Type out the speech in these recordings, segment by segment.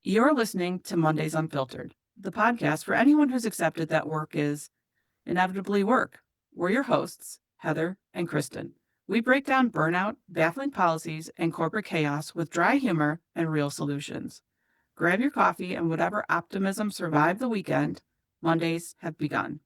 You're listening to Mondays Unfiltered, the podcast for anyone who's accepted that work is inevitably work. We're your hosts, Heather and Kristin. We break down burnout, baffling policies, and corporate chaos with dry humor and real solutions. Grab your coffee and whatever optimism survived the weekend, Mondays have begun.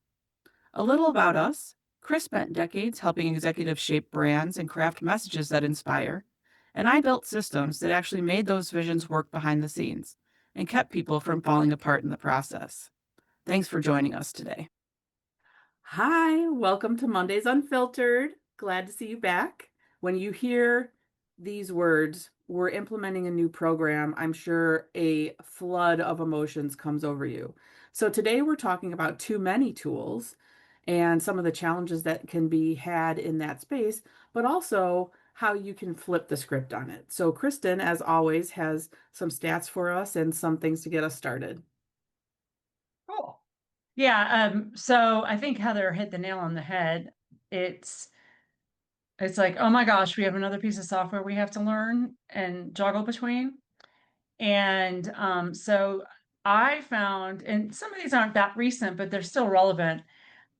A little about us. Chris spent decades helping executives shape brands and craft messages that inspire, and I built systems that actually made those visions work behind the scenes and kept people from falling apart in the process. Thanks for joining us today. Hi, welcome to Mondays Unfiltered. Glad to see you back. When you hear these words, we're implementing a new program. I'm sure a flood of emotions comes over you. So today we're talking about too many tools and some of the challenges that can be had in that space, but also how you can flip the script on it. So Kristin, as always, has some stats for us and some things to get us started. Cool. Yeah, so I think Heather hit the nail on the head. It's it's like, oh my gosh, we have another piece of software we have to learn and juggle between. And so I found, and some of these aren't that recent, but they're still relevant.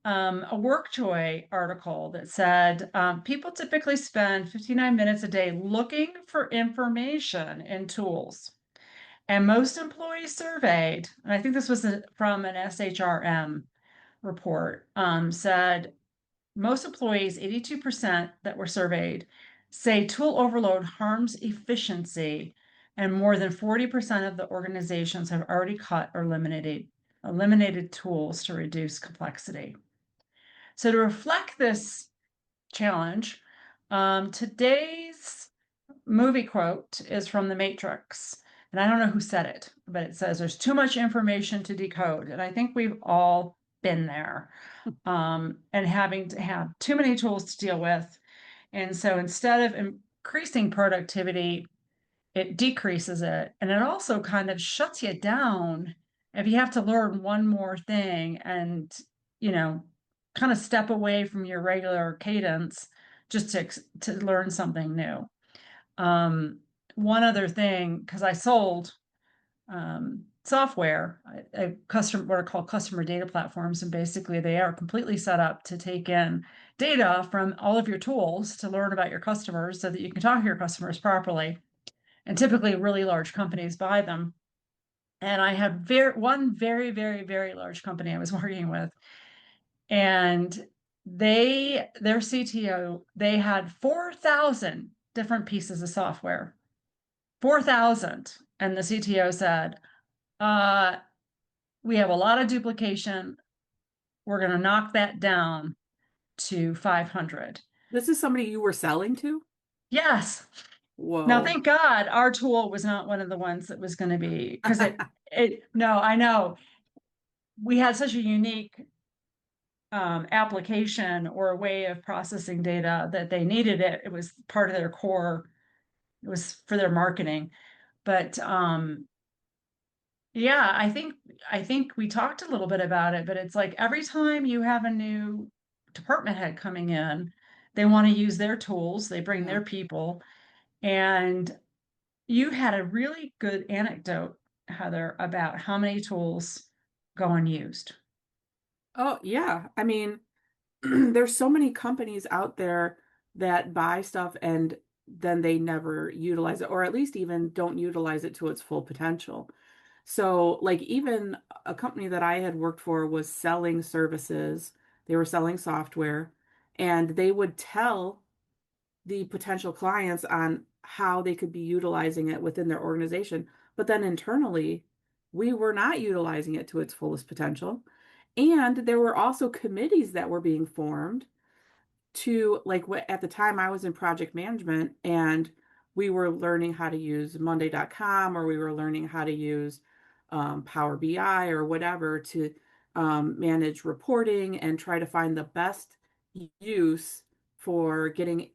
A WorkJoy article that said people typically spend 59 minutes a day looking for information in tools. And most employees surveyed, and I think this was from an SHRM report, said most employees, 82% that were surveyed, say tool overload harms efficiency, and more than 40% of the organizations have already cut or eliminated tools to reduce complexity. So to reflect this challenge, today's movie quote is from The Matrix. And I don't know who said it, but it says there's too much information to decode. And I think we've all been there, and having to have too many tools to deal with. And so instead of increasing productivity, it decreases it. And it also kind of shuts you down if you have to learn one more thing and, you know, kind of step away from your regular cadence just to learn something new. Um, One other thing, because I sold software, what are called customer data platforms, and basically they are completely set up to take in data from all of your tools to learn about your customers so that you can talk to your customers properly. And typically, really large companies buy them. And I had one very, very, very large company I was working with, and their CTO, they had 4,000 different pieces of software. 4,000. And the CTO said, uh, we have a lot of duplication. We're going to knock that down to 500. This is somebody you were selling to? Yes. Now, Whoa. thank God our tool was not one of the ones that was going to be, because no, I know we had such a unique application or a way of processing data that they needed it. It was part of their core. It was for their marketing. But yeah, I think we talked a little bit about it, but it's like every time you have a new department head coming in, they want to use their tools, they bring Yeah. their people, and you had a really good anecdote, Heather, about how many tools go unused. Oh, yeah. I mean, there's so many companies out there that buy stuff and then they never utilize it, or at least even don't utilize it to its full potential. So, like, even a company that I had worked for was selling services, they were selling software, and they would tell the potential clients on how they could be utilizing it within their organization. But then internally, we were not utilizing it to its fullest potential. And there were also committees that were being formed to, like, what at the time I was in project management and we were learning how to use Monday.com, or we were learning how to use Power BI or whatever to manage reporting and try to find the best use for getting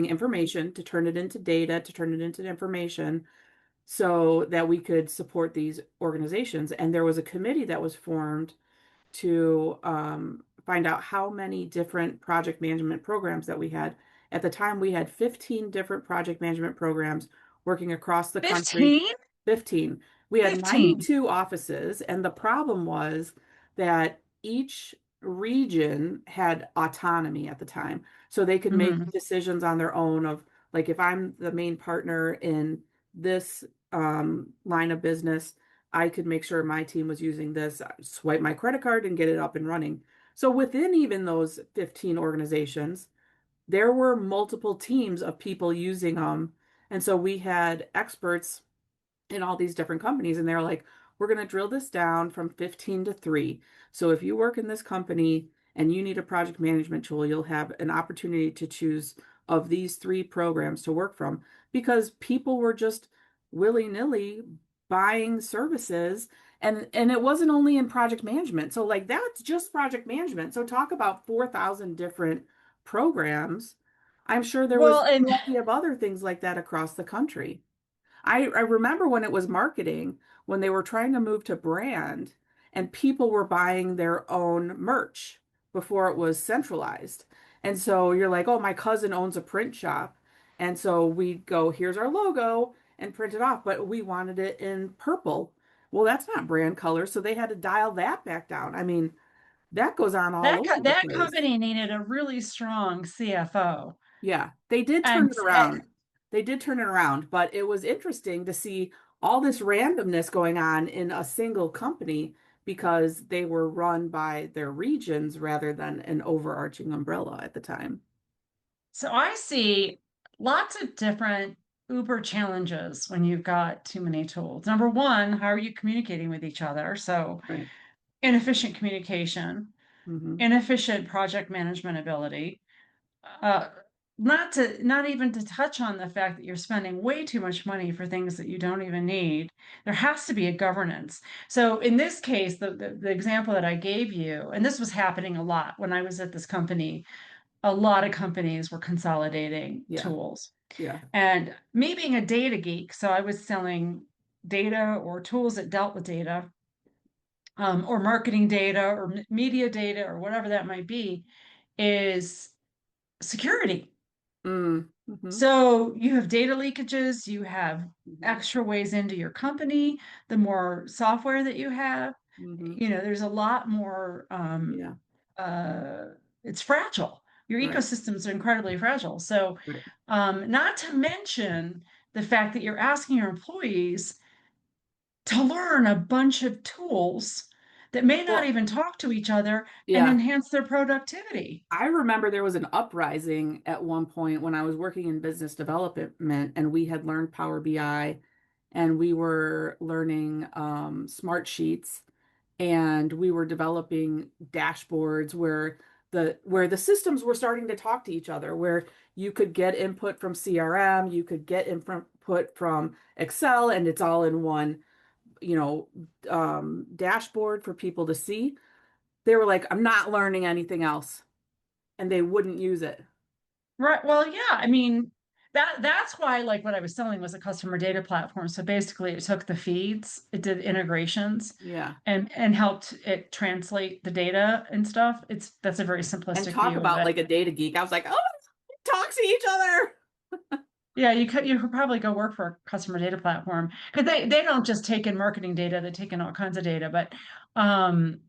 information to turn it into data, to turn it into information so that we could support these organizations. And there was a committee that was formed to find out how many different project management programs that we had. At the time, we had 15 different project management programs working across the country. 15? 15 We had 15. 92 offices, and the problem was that each region had autonomy at the time. So they could make Hmm. decisions on their own of like if I'm the main partner in this line of business, I could make sure my team was using this, swipe my credit card and get it up and running. So within even those 15 organizations, there were multiple teams of people using them. And so we had experts in all these different companies, and they're like, we're going to drill this down from 15 to 3. So if you work in this company and you need a project management tool, you'll have an opportunity to choose of these 3 programs to work from because people were just willy-nilly buying services, and it wasn't only in project management. So like that's just project management. So talk about 4,000 different programs. I'm sure there Well, was and plenty of other things like that across the country. I remember when it was marketing, when they were trying to move to brand and people were buying their own merch before it was centralized. And so you're like, oh, my cousin owns a print shop. And so we'd go, here's our logo and print it off, but we wanted it in purple. Well, that's not brand color. So they had to dial that back down. I mean, that goes on all over the that place. company needed a really strong CFO. Yeah, they did turn And it around. They did turn it around, but it was interesting to see all this randomness going on in a single company because they were run by their regions rather than an overarching umbrella at the time. so I see lots of different Uber challenges when you've got too many tools. Number one, how are you communicating with each other? So Right. inefficient communication, Hmm. inefficient project management ability. Uh, not even to touch on the fact that you're spending way too much money for things that you don't even need. There has to be a governance. So in this case, the example that I gave you, and this was happening a lot when I was at this company, a lot of companies were consolidating Yeah. tools. Yeah. And me being a data geek, so I was selling data or tools that dealt with data, or marketing data or media data or whatever that might be, is security. Mm. Hmm. So you have data leakages, you have Hmm. extra ways into your company, the more software that you have, Hmm. there's a lot more, Yeah. uh, it's fragile. Your Right. ecosystems are incredibly fragile. So, Right. not to mention the fact that you're asking your employees to learn a bunch of tools that may not Well, even talk to each other and yeah. enhance their productivity. I remember there was an uprising at one point when I was working in business development and we had learned Power BI and we were learning smart sheets and we were developing dashboards where the systems were starting to talk to each other, where you could get input from CRM, you could get input from Excel, and it's all in one, you know, dashboard for people to see. They were like, I'm not learning anything else, and they wouldn't use it. Right. Well, yeah. I mean, that's why like what I was selling was a customer data platform. So basically it took the feeds, it did integrations Yeah. and helped it translate the data and stuff. That's a very And simplistic talk view of about it. like a data geek. I was like, oh, talk to each other. Yeah, you could probably go work for a customer data platform because they don't just take in marketing data, they take in all kinds of data, but um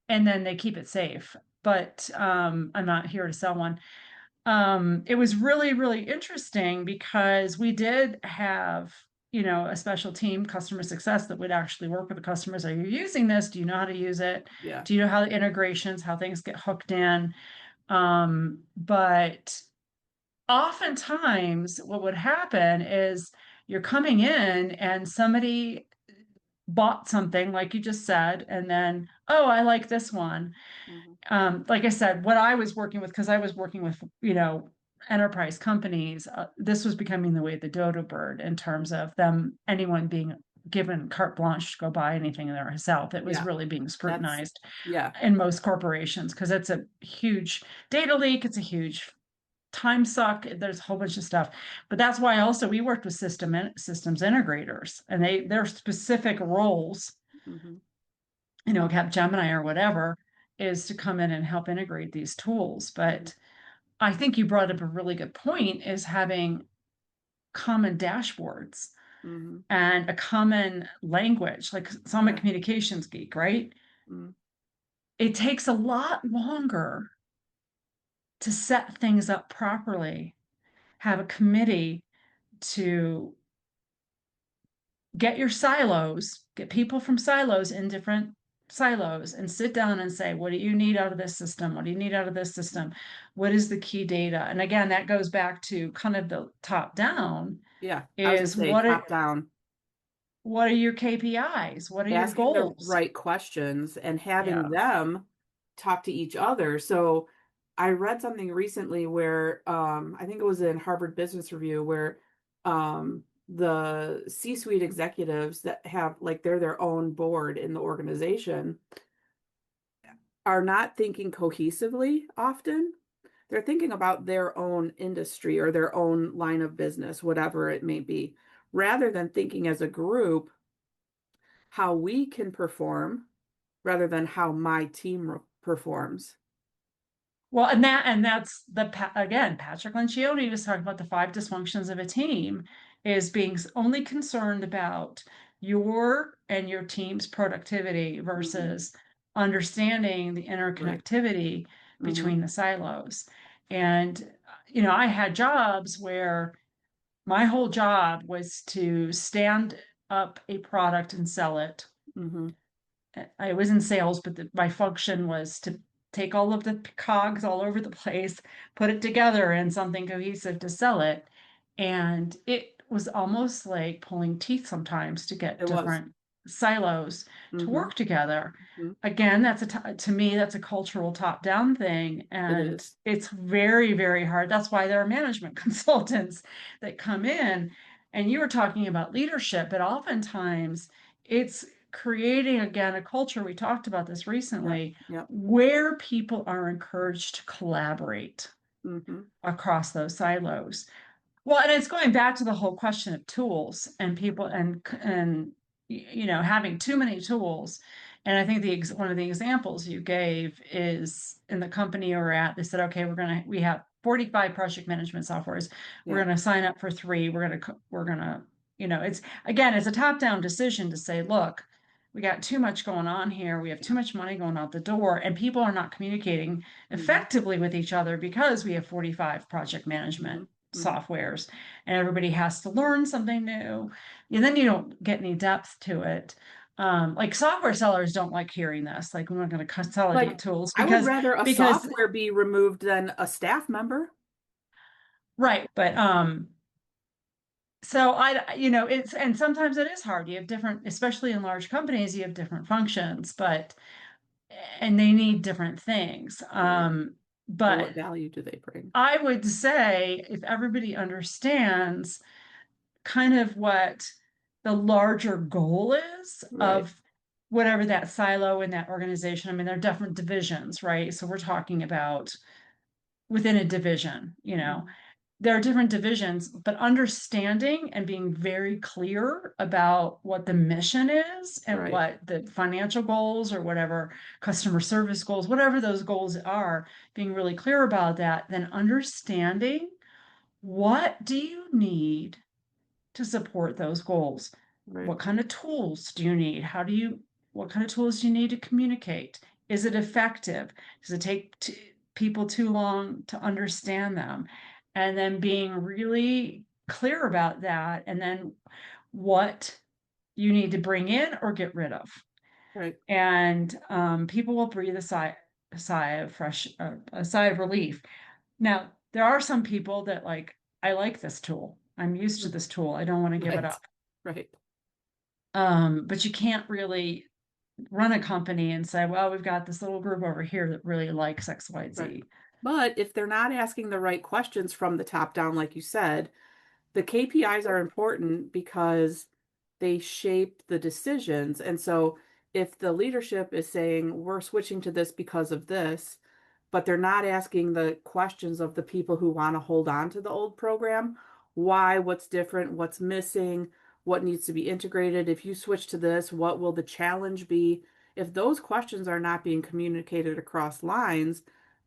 and then they keep it safe. But I'm not here to sell one. It was really, really interesting because we did have, a special team, customer success, that would actually work with the customers. Are you using this? Do you know how to use it? Yeah. Do you know how the integrations, how things get hooked in? But oftentimes what would happen is you're coming in and somebody bought something like you just said, and then, oh, I like this one. Hmm. Like I said, what I was working with, because I was working with, enterprise companies, this was becoming the way of the dodo bird in terms of anyone being given carte blanche to go buy anything in there herself. It was Yeah. really being That's, scrutinized yeah. in most corporations because it's a huge data leak, it's a huge time suck. There's a whole bunch of stuff, but that's why also we worked with systems integrators, and their specific roles, Hmm. Capgemini or whatever, is to come in and help integrate these tools. Hmm. But I think you brought up a really good point is having common dashboards. Hmm. and a common language. Like, so I'm a Yeah. communications geek, right? Mm. It takes a lot longer to set things up properly, have a committee to get your silos, get people from silos in different silos and sit down and say, what do you need out of this system? What do you need out of this system? What is the key data? And again, that goes back to kind of the top down Yeah. I was gonna is say top down. what are your KPIs? What are your Asking the goals? right questions and having Yeah. them talk to each other. So I read something recently where I think it was in Harvard Business Review where the C-suite executives that have like they're their own board in the organization are not thinking cohesively often. They're thinking about their own industry or their own line of business, whatever it may be, rather than thinking as a group how we can perform rather than how my team performs. Well, and that's again, Patrick Lencioni was talking about the five dysfunctions of a team is being only concerned about your and your team's productivity Hmm. versus understanding the Right. interconnectivity Hmm. between the silos. And I had jobs where my whole job was to stand up a product and sell it. Hmm. I was in sales, but my function was to take all of the cogs all over the place, put it together in something cohesive to sell it. And it was almost like pulling teeth sometimes to get It was. different silos to Hmm. work together. Hmm. Again, to me, that's a cultural top-down thing. It And is. it's very, very hard. That's why there are management consultants that come in. And you were talking about leadership, but oftentimes it's creating again a culture, we talked about this Yep. recently, Yep. where people are encouraged to collaborate Hmm. across those silos. Well, and it's going back to the whole question of tools and people and having too many tools. And I think one of the examples you gave is in the company you're at, they said, okay, we have 45 project management softwares. We're Yeah. going to sign up for three. We're going to, it's again, it's a top-down decision to say, look, we got too much going on here. We have too Yeah. much money going out the door, and people are not communicating Hmm. effectively with each other because we have 45 project Hmm. management Hmm. softwares and everybody has to learn something new. And then you don't get any depth to it. Like software sellers don't like hearing this. Like, we're not going to consolidate Like, tools I would because rather a because software be removed than a staff member. right. But so it's and sometimes it is hard. You have different, especially in large companies, you have different functions, but and they need different things. Right. But But what value do they bring? I would say if everybody understands kind of what the larger goal is Right. of whatever that silo in that organization. I mean, there are different divisions, right? So we're talking about within a division, Hmm. there are different divisions, but understanding and being very clear about what the mission is and Right. what the financial goals or whatever customer service goals, whatever those goals are, being really clear about that, then understanding what do you need to support those goals. Right. What kind of tools do you need? What kind of tools do you need to communicate? Is it effective? Does it take people too long to understand them? And then being really clear about that, and then what you need to bring in or get rid of. Right. And people will breathe a sigh of relief. Now, there are some people that like, I like this tool. I'm used to Mm. this tool. I don't want to give it Right. up. Right. But you can't really run a company and say, well, we've got this little group over here that really likes Right. XYZ. But if they're not asking the right questions from the top down, like you said, the KPIs are important because they shape the decisions. And so if the leadership is saying, we're switching to this because of this, but they're not asking the questions of the people who want to hold on to the old program, why, what's different, what's missing, what needs to be integrated. If you switch to this, what will the challenge be? If those questions are not being communicated across lines,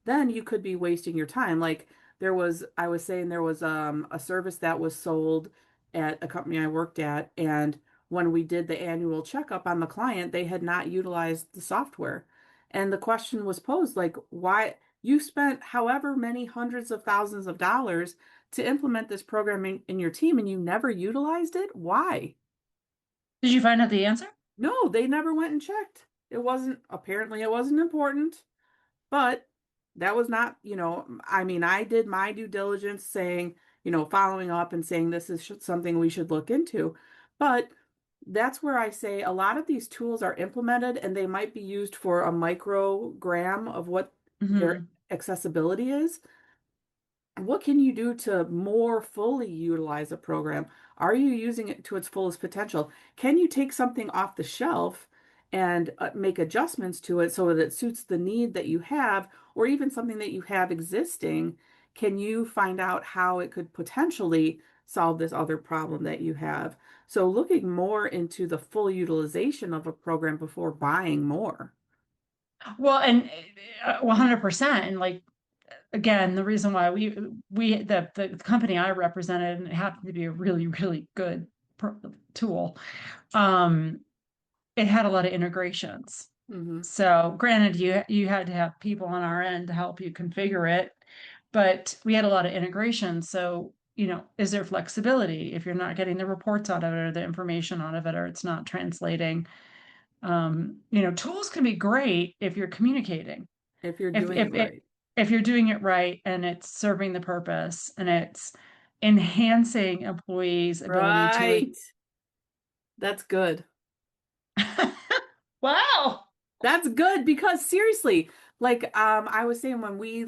then you could be wasting your time. Like I was saying there was a service that was sold at a company I worked at, and when we did the annual checkup on the client, they had not utilized the software. And the question was posed, like, why you spent however many hundreds of thousands of dollars to implement this program in your team and you never utilized it? Why? Did you find out the answer? No, they never went and checked. Apparently it wasn't important. But that was not, I mean, I did my due diligence saying, following up and saying this is something we should look into. But that's where I say a lot of these tools are implemented and they might be used for a microgram of what their Hmm. accessibility is. What can you do to more fully utilize a program? Are you using it to its fullest potential? Can you take something off the shelf and make adjustments to it so that it suits the need that you have, or even something that you have existing? Can you find out how it could potentially solve this other problem that you have? So looking more into the full utilization of a program before buying more. Well, and 100%. And like, again, the reason why the company I represented, and it happened to be a really, really good tool, um, it had a lot of integrations. Hmm. So granted, you had to have people on our end to help you configure it, but we had a lot of integrations. So, is there flexibility if you're not getting the reports out of it or the information out of it, or it's not translating? Tools can be great if you're communicating. If you're If doing if it if right. if you're doing it right and it's serving the purpose and it's enhancing employees' ability to. Right. That's good. Wow. That's good because seriously, like I was saying when we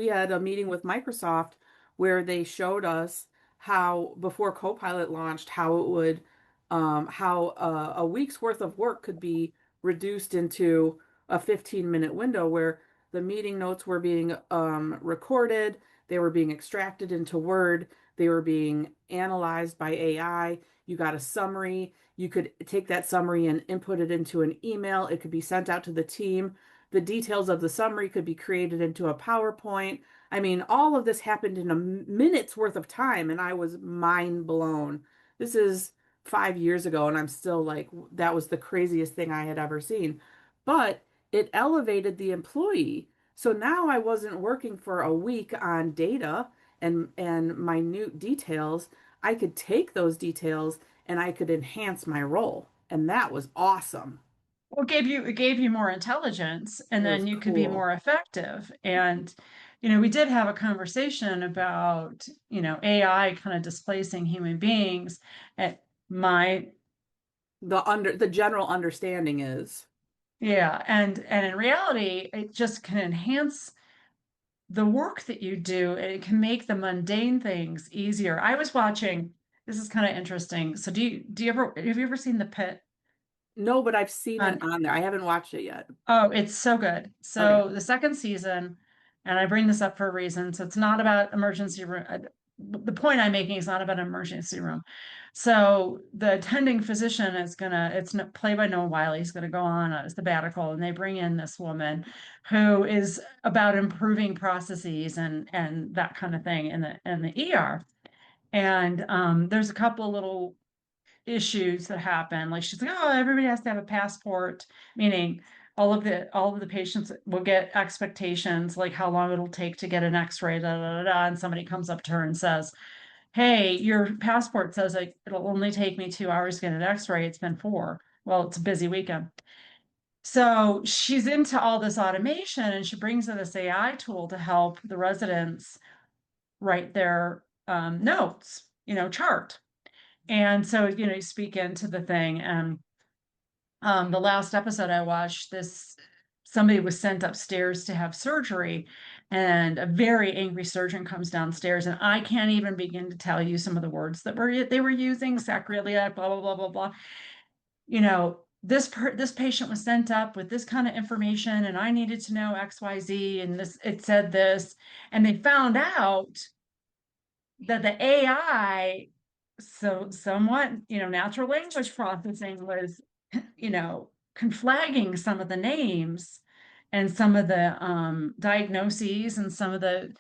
had a meeting with Microsoft where they showed us how before Copilot launched how it would how a week's worth of work could be reduced into a 15-minute window where the meeting notes were being recorded, they were being extracted into Word, they were being analyzed by AI. You got a summary. You could take that summary and input it into an email. It could be sent out to the team. The details of the summary could be created into a PowerPoint. I mean, all of this happened in a minute's worth of time, and I was mind blown. This is 5 years ago, and I'm still like, that was the craziest thing I had ever seen. But it elevated the employee. So now I wasn't working for a week on data and minute details. I could take those details and I could enhance my role. And that was awesome. Well, it gave you more intelligence, and It was then you could be cool. more effective. And we did have a conversation about AI kind of displacing human beings. At my The general understanding is Yeah, and in reality, it just can enhance the work that you do, and it can make the mundane things easier. I was watching. This is kind of interesting. So have you ever seen The Pit? no, but I've seen it On on there. I haven't watched it yet. Oh, it's so good. Okay. So the second season, and I bring this up for a reason. So it's not about emergency room. The point I'm making is not about an emergency room. So the attending physician it's played by Noah Wiley. He's gonna go on a sabbatical, and they bring in this woman who is about improving processes and that kind of thing in the ER. And there's a couple of little issues that happen. Like she's like, oh, everybody has to have a passport, meaning all of the patients will get expectations, like how long it'll take to get an X-ray, da, da, da, da. And somebody comes up to her and says, hey, your passport says like it'll only take me 2 hours to get an X-ray. It's been 4. Well, it's a busy weekend. So she's into all this automation, and she brings in this AI tool to help the residents write their notes, chart. And so, you speak into the thing. And the last episode I watched, this somebody was sent upstairs to have surgery, and a very angry surgeon comes downstairs, and I can't even begin to tell you some of the words that they were using, sacrilege, blah blah blah blah blah. This patient was sent up with this kind of information, and I needed to know XYZ, and this it said this, and they found out that the AI, so somewhat, natural language processing was, conflagging some of the names and some of the diagnoses and some of the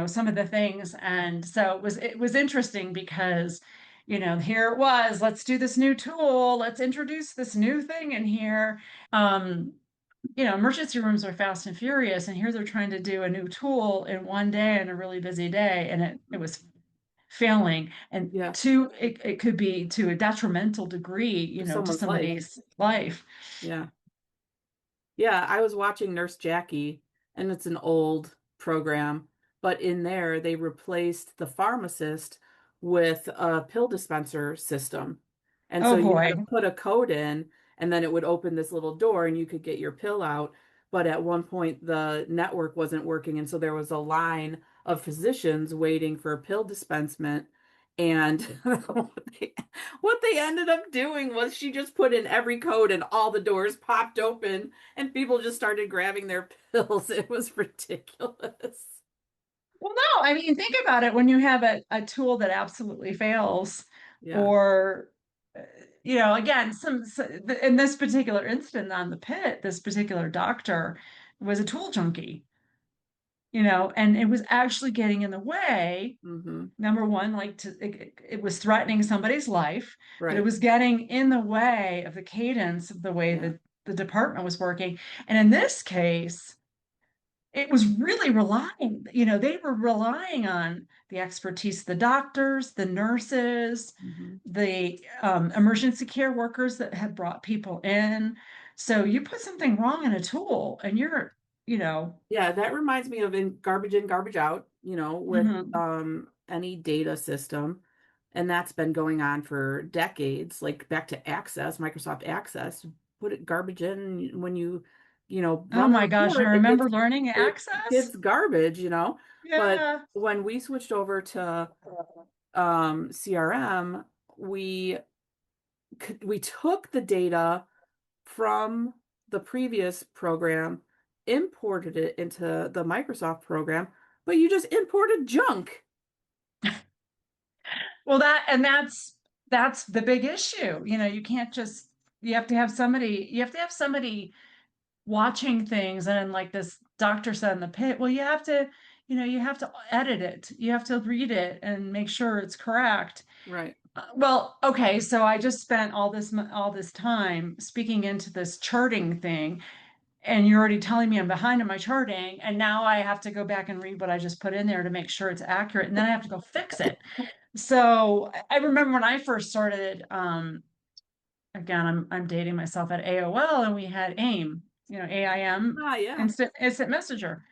some of the things. And so it was interesting because, here it was, let's do this new tool, let's introduce this new thing in here. Um, emergency rooms are fast and furious, and here they're trying to do a new tool in one day in a really busy day, and it was failing. And Yeah. two, it could be to a detrimental degree, To to someone's life. somebody's life. Yeah. Yeah, I was watching Nurse Jackie, and it's an old program, but in there they replaced the pharmacist with a pill dispenser system. And Oh so you had boy. to put a code in, and then it would open this little door, and you could get your pill out. But at one point, the network wasn't working, and so there was a line of physicians waiting for a pill dispensement. And what they ended up doing was she just put in every code, and all the doors popped open and people just started grabbing their pills. It was ridiculous. Well, no, I mean, think about it when you have a tool that absolutely fails, Yeah. or, uh, again, in this particular incident on the pit, this particular doctor was a tool junkie, and it was actually getting in the way. Hmm. Number one, it was threatening somebody's life, but it Right. was getting in the way of the cadence of the way Yeah. that the department was working. And in this case, it was really they were relying on the expertise of the doctors, the nurses, Hmm. the emergency care workers that had brought people in. So you put something wrong in a tool and you're, you know, Yeah, that reminds me of in, garbage out, with mhm. any data system. And that's been going on for decades, like back to Access, Microsoft Access. Put it garbage in when Oh run the my gosh, I report, it remember gets learning it access. gets garbage. But Yeah. when we switched over to CRM, we we took the data from the previous program, imported it into the Microsoft program, but you just imported junk. Well, that's the big issue. You can't just you have to have somebody watching things, and like this doctor said in the pit, well, you have to edit it, you have to read it and make sure it's correct. Right. Well, okay, so I just spent all this time speaking into this charting thing, and you're already telling me I'm behind in my charting, and now I have to go back and read what I just put in there to make sure it's accurate, and then I have to go fix it. So I remember when I first started, again, I'm dating myself, at AOL, and we had AIM, AIM, Ah, yeah. instant messenger,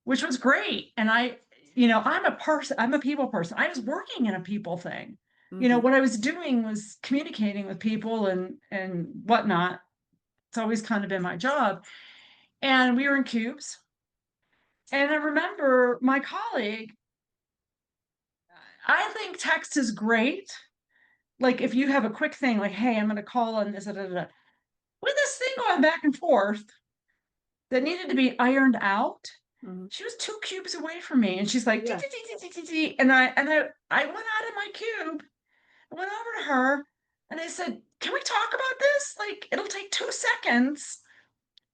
which was great. And I'm a people person. I was working in a people thing. Hmm. What I was doing was communicating with people and whatnot. It's always kind of been my job. And we were in cubes. And I remember my colleague, I think text is great. Like if you have a quick thing, like, hey, I'm going to call on this, da, da, da. With this thing going back and forth that needed to be ironed out. Hmm. She was 2 cubes away from me, and she's like, "Tee, Yeah. tee, tee, tee, tee, tee." And I went out of my cube, I went over to her, and I said, "Can we talk about this? Like, it'll take 2 seconds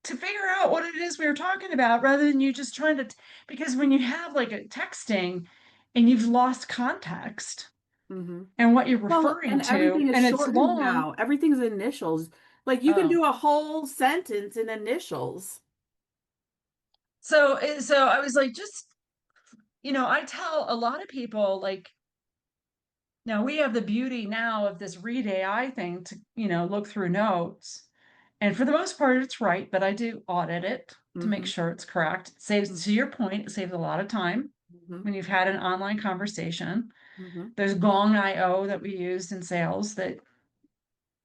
to figure out what it is we were talking about, rather than you just trying to." Because when you have like a texting, and you've lost context Hmm. and what you're Well, referring and to, everything is and it's shortened long. now. Everything's initials. Like you can Oh, do a whole sentence in initials. so I was like, just I tell a lot of people, like, now we have the beauty now of this Read AI thing to, look through notes. And for the most part, it's right, but I do audit it to make Hmm. sure it's correct. It saves, to your point, it saves a lot of time Hmm. when you've had an online conversation. Hmm. There's Gong.io that we used in sales that,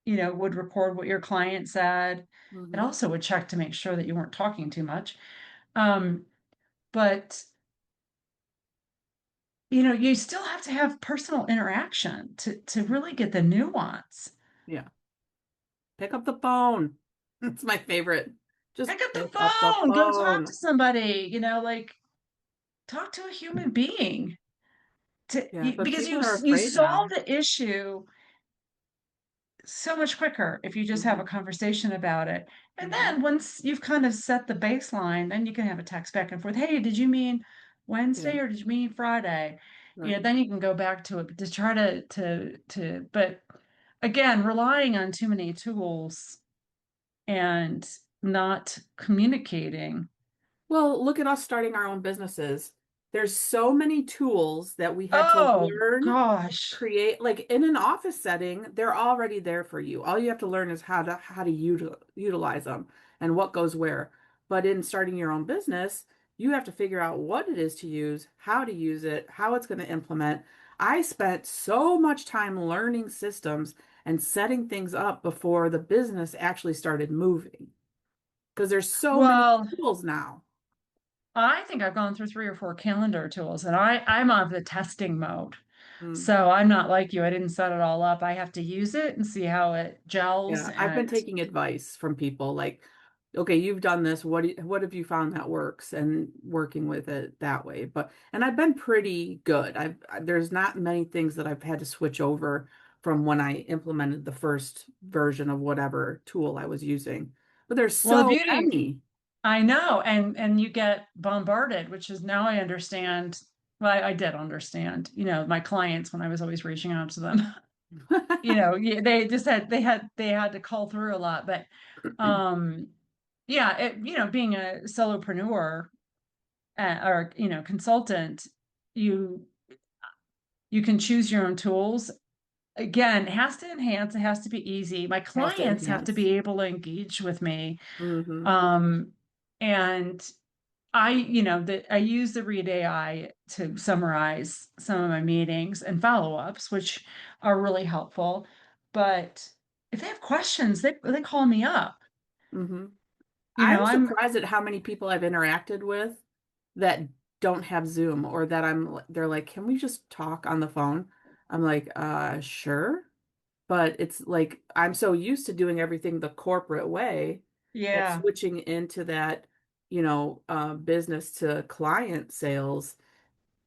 would record what your client said. It Hmm. also would check to make sure that you weren't talking too much. Um, but you still have to have personal interaction to really get the nuance. Yeah. Pick up the phone. It's my favorite. Just Pick up the pick up the phone, go talk to phone. somebody, like talk to a human being Yeah, but because people you are you afraid solve now. the issue so much quicker if you just have a Hmm. conversation about it. And Hmm. then once you've kind of set the baseline, then you can have a text back and forth. Hey, did you mean Yeah. Wednesday or did you mean Friday? Right. Then you can go back to it, but to try but again, relying on too many tools and not communicating. Well, look at us starting our own businesses. There's so many tools that we had to Oh learn, gosh. create. Like in an office setting, they're already there for you. All you have to learn is how to utilize them and what goes where. But in starting your own business, you have to figure out what it is to use, how to use it, how it's going to implement. I spent so much time learning systems and setting things up before the business actually started moving because there's so many Well, tools now. I think I've gone through 3 or 4 calendar tools and I'm on the testing mode. Mm. So I'm not like you. I didn't set it all up. I have to use it and see how it gels Yeah, I've been and taking advice from people like, okay, you've done this. What have you found that works and working with it that way? And I've been pretty good. There's not many things that I've had to switch over from when I implemented the first version of whatever tool I was using. But there's well, the so beauty many. I know, and you get bombarded, which is now I understand. Well, I did understand, my clients when I was always reaching out to them. They just they had to call through a lot, but um, yeah, being a solopreneur or consultant, you you can choose your own tools. Again, it has to enhance, it has to be easy. My Has to clients have to enhance. be able to engage with me. Hmm. Um, and I use the Read AI to summarize some of my meetings and follow-ups, which are really helpful. But if they have questions, they call me up. Hmm. You I'm know, I'm surprised at how many people I've interacted with that don't have Zoom or that they're like, can we just talk on the phone? I'm like, sure. But it's like I'm so used to doing everything the corporate way that yeah. switching into that, business to client sales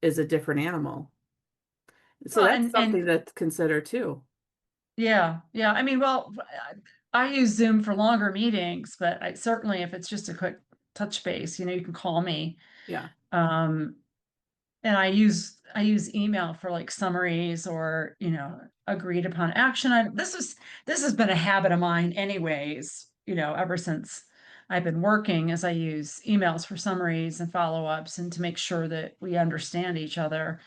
is a different animal. So Well, that's and something to consider too. yeah, yeah. I mean, well, I use Zoom for longer meetings, but certainly if it's just a quick touch base, you can call me. Yeah. Um, and I use email for like summaries or agreed upon action. This has been a habit of mine anyways, ever since I've been working, as I use emails for summaries and follow-ups and to make sure that we understand each other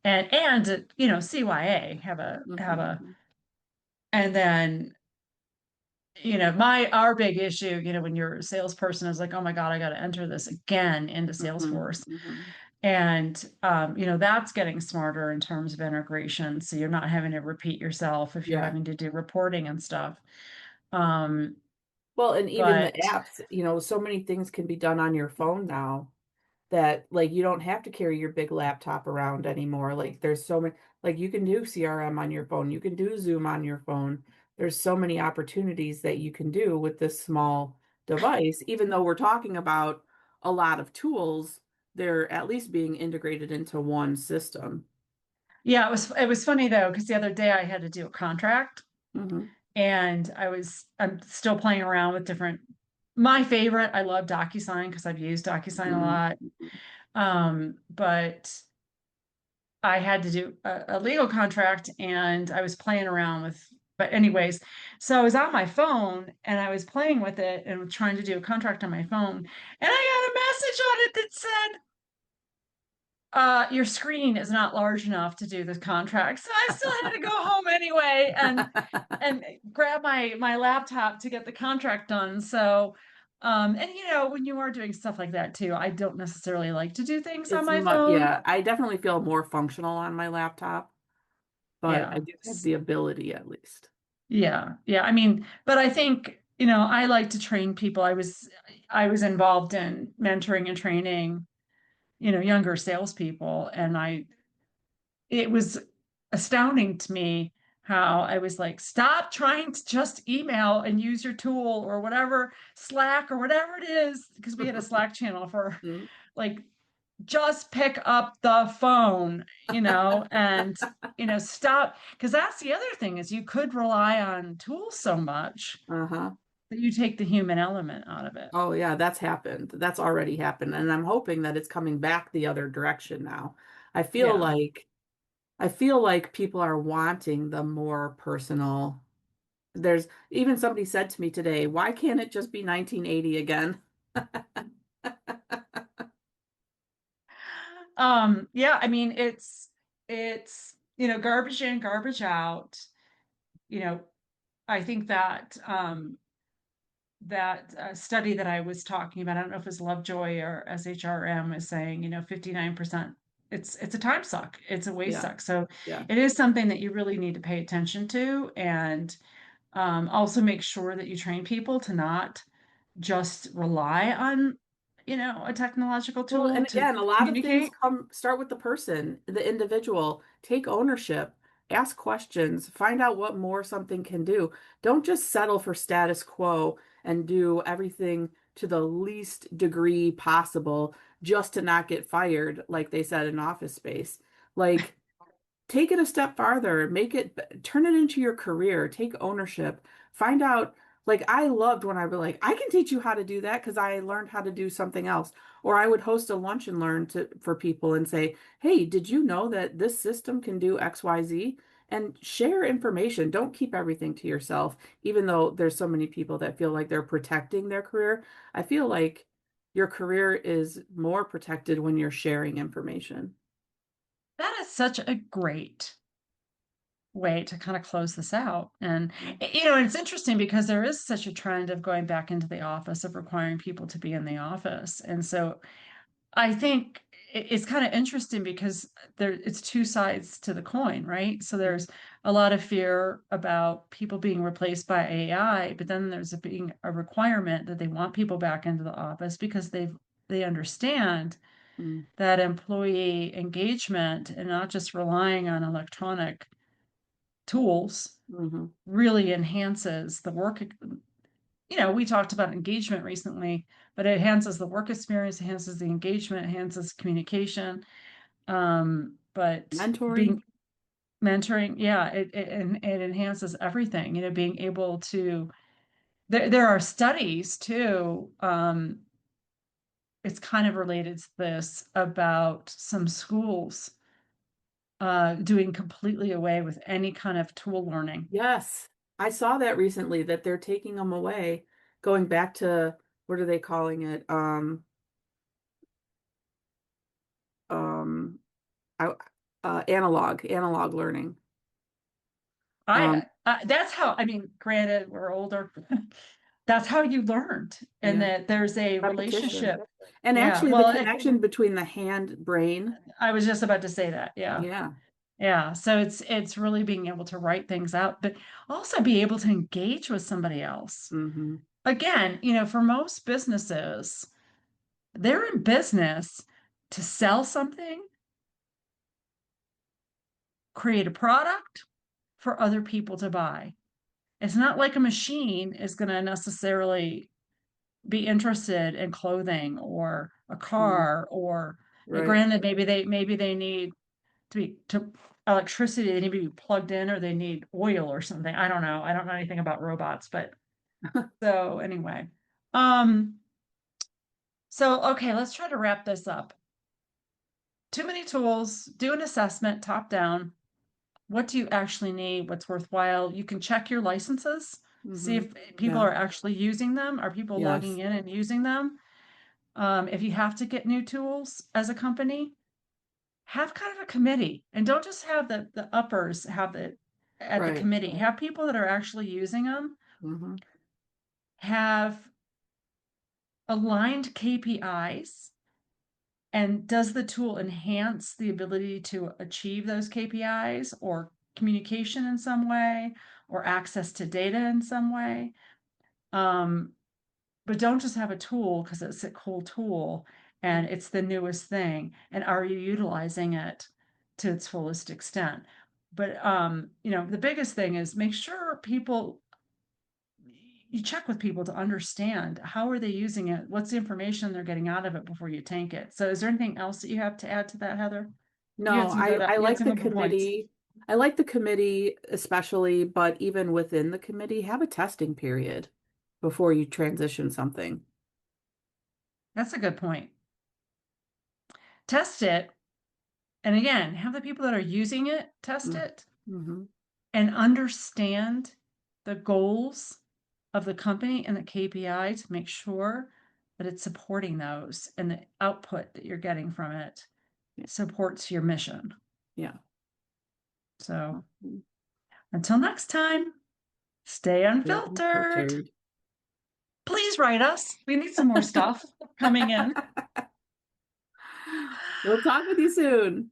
and CYA have a Hmm. and then my our big issue, when you're a salesperson is like, oh my God, I got to enter this again into Hmm. Salesforce. Hmm. And that's getting smarter in terms of integration. So you're not having to repeat yourself if you're Yeah. having to do reporting and stuff. Um, Well, and even the but apps, so many things can be done on your phone now that like you don't have to carry your big laptop around anymore. Like there's so many, like you can do CRM on your phone, you can do Zoom on your phone. There's so many opportunities that you can do with this small device. Even though we're talking about a lot of tools, they're at least being integrated into one system. yeah, it was funny though, because the other day I had to do a contract Hmm. and I'm still playing around with different my favorite, I love DocuSign because I've used DocuSign a Hmm. lot. But I had to do a legal contract and I was playing around but anyways, so I was on my phone and I was playing with it and trying to do a contract on my phone. And I got a message on it that said, your screen is not large enough to do this contract. So I still had to go home anyway and grab my laptop to get the contract done. So and when you are doing stuff like that too, I don't necessarily like to do things on It's my much, phone. yeah, I definitely feel more functional on my laptop, but I Yeah. do have the ability at least. Yeah. Yeah. I mean, but I think, I like to train people. I was involved in mentoring and training, younger salespeople. And it was astounding to me how I was like, stop trying to just email and use your tool or whatever, Slack or whatever it is, because we had a Slack channel for Mm. like, just pick up the phone, and, stop. Because that's the other thing is you could rely on tools so much Uh-huh. that you take the human element out of it. Oh yeah, that's happened. That's already happened. And I'm hoping that it's coming back the other direction now. I feel Yeah. like I feel like people are wanting the more personal. There's even somebody said to me today, why can't it just be 1980 again? Yeah, I mean it's garbage in, garbage out. You know, I think that study that I was talking about, I don't know if it was Lovejoy or SHRM, is saying, 59%, it's a time suck. It's a waste Yeah, suck. So yeah. it is something that you really need to pay attention to, and also make sure that you train people to not just rely on, a technological Well, tool and to again, a lot of things communicate. come start with the person, the individual. Take ownership, ask questions, find out what more something can do. Don't just settle for status quo and do everything to the least degree possible just to not get fired, like they said in Office Space. Like, take it a step farther, turn it into your career, take ownership, find out. Like, I loved when I would like, I can teach you how to do that because I learned how to do something else. Or I would host a lunch and learn for people and say, hey, did you know that this system can do XYZ? And share information. Don't keep everything to yourself, even though there's so many people that feel like they're protecting their career. I feel like your career is more protected when you're sharing information. That is such a great way to kind of close this out. And, it's interesting because there is such a trend of going back into the office, of requiring people to be in the office. And so I think it's kind of interesting because it's two sides to the coin, right? So there's a lot of fear about people being replaced by AI, but then there's being a requirement that they want people back into the office because they understand Mm-hmm. that employee engagement and not just relying on electronic tools Mm-hmm. really enhances the work. We talked about engagement recently, but it enhances the work experience, enhances the engagement, enhances communication. But Mentoring. being mentoring, yeah, it enhances everything. Being able to, there are studies too. It's kind of related to this, about some schools doing completely away with any kind of tool learning. Yes, I saw that recently that they're taking them away, going back to what are they calling it? Um, I, analog learning. Um, That's how, I mean, granted, we're older. That's how you learned, and yeah, that there's a repetition, relationship. and Yeah. actually the Well, connection between the hand brain. I was just about to say that. Yeah. Yeah. Yeah. So it's really being able to write things out, but also be able to engage with somebody else. Mm-hmm. Again, for most businesses, they're in business to sell something, create a product for other people to buy. It's not like a machine is going to necessarily be interested in clothing or a Mm-hmm. car, or Right. granted, maybe they need to electricity, they need to be plugged in, or they need oil or something. I don't know anything about robots, but so anyway. um so okay, let's try to wrap this up. Too many tools. Do an assessment top down. What do you actually need? What's worthwhile? You can check your licenses, see Mm-hmm. if people Yeah. are actually using them. Are people logging Yes. in and using them? If you have to get new tools as a company, have kind of a committee, and don't just have the uppers have it at the Right. committee. Have people that are actually using them. Mm-hmm. Have aligned KPIs. And does the tool enhance the ability to achieve those KPIs, or communication in some way, or access to data in some way? Um, but don't just have a tool because it's a cool tool and it's the newest thing. And are you utilizing it to its fullest extent? But the biggest thing is make sure people you check with people to understand how are they using it, what's the information they're getting out of it before you tank it. So is there anything else that you have to add to that, Heather? You had No, some good I you had like some the good points. committee. I like the committee especially, but even within the committee, have a testing period. before you transition something. That's a good point. Test it. And again, have the people that are using it test it Mm-hmm. and understand the goals of the company and the KPI to make sure that it's supporting those and the output that you're getting from it Yeah. supports your mission. Yeah. So Mhm. until next time, stay Stay unfiltered. unfiltered. Please write us. We need some more stuff coming in. We'll talk with you soon.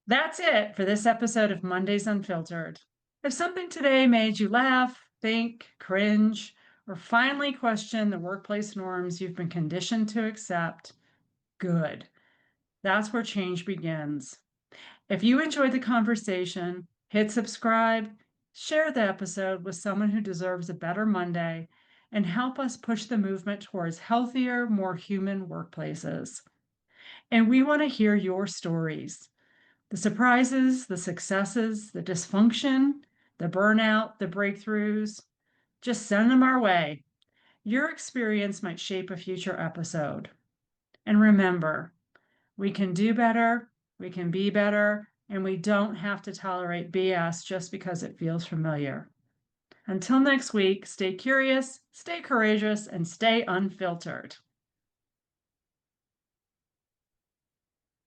That's it for this episode of Mondays Unfiltered. If something today made you laugh, think, cringe, or finally question the workplace norms you've been conditioned to accept, good. That's where change begins. If you enjoyed the conversation, hit subscribe, share the episode with someone who deserves a better Monday, and help us push the movement towards healthier, more human workplaces. And we want to hear your stories, the surprises, the successes, the dysfunction, the burnout, the breakthroughs. Just send them our way. Your experience might shape a future episode. And remember, we can do better, we can be better, and we don't have to tolerate BS just because it feels familiar. Until next week, stay curious, stay courageous, and stay unfiltered.